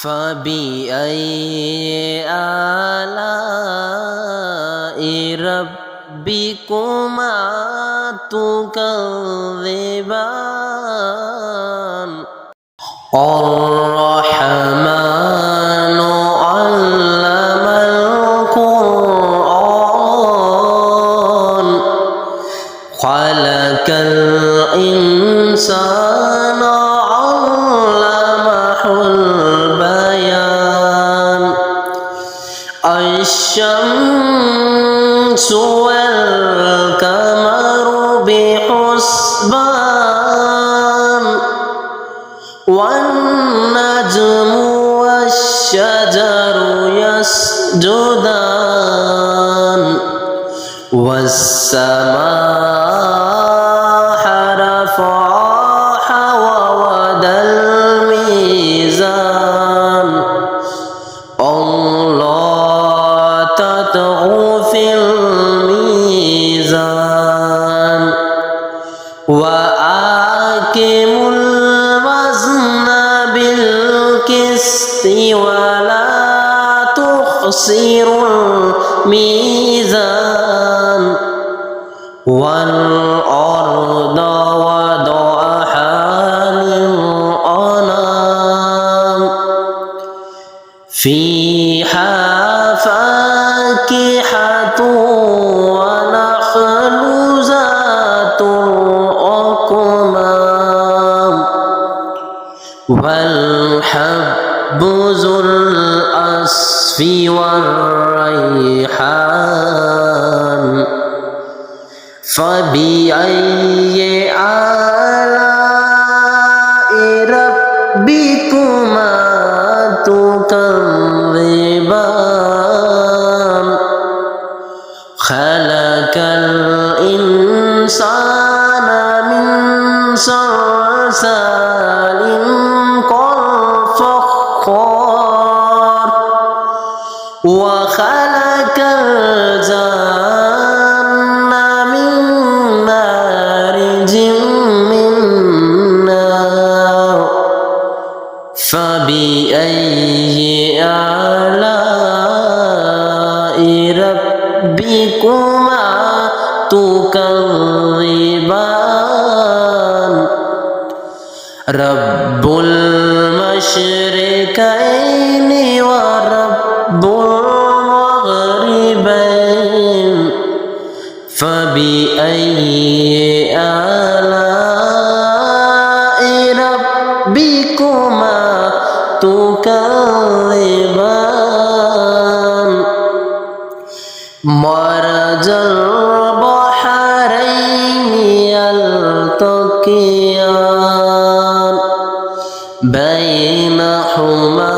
فبأي آلاء ربكما تكذبان الرحمن علم القرآن خلق الإنسان علمه البيان الشمس والقمر بحسبان والنجم والشجر يسجدان والسماء رفعها ووضع الميزان الله تطغوا في الميزان وأقيموا الوزن بالقسط ولا تخسروا الميزان والأرض وضعها للأنام فيها فاكهة ونخل ذات الأكمام والحب ذو العصف والريحان فبأي آلاء ربكما تكذبان خلق الإنسان من صلصال كالفخار وخلق الجن من مارج من نار فبأي آلاء ربكما تكذبان رب المشرقين ورب المغربين فبأي آلاء ربكما تكذبان مرج البحرين يلتقيان بينهما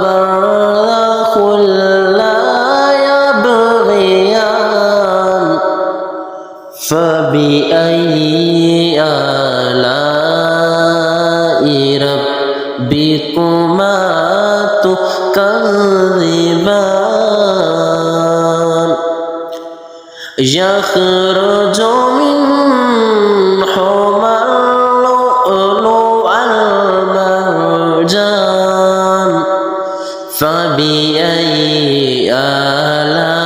برزخ لا يبغيان فبأي آلاء ربكما تكذبان يخرج منهما اللؤلؤ والمرجان فبأي آلاء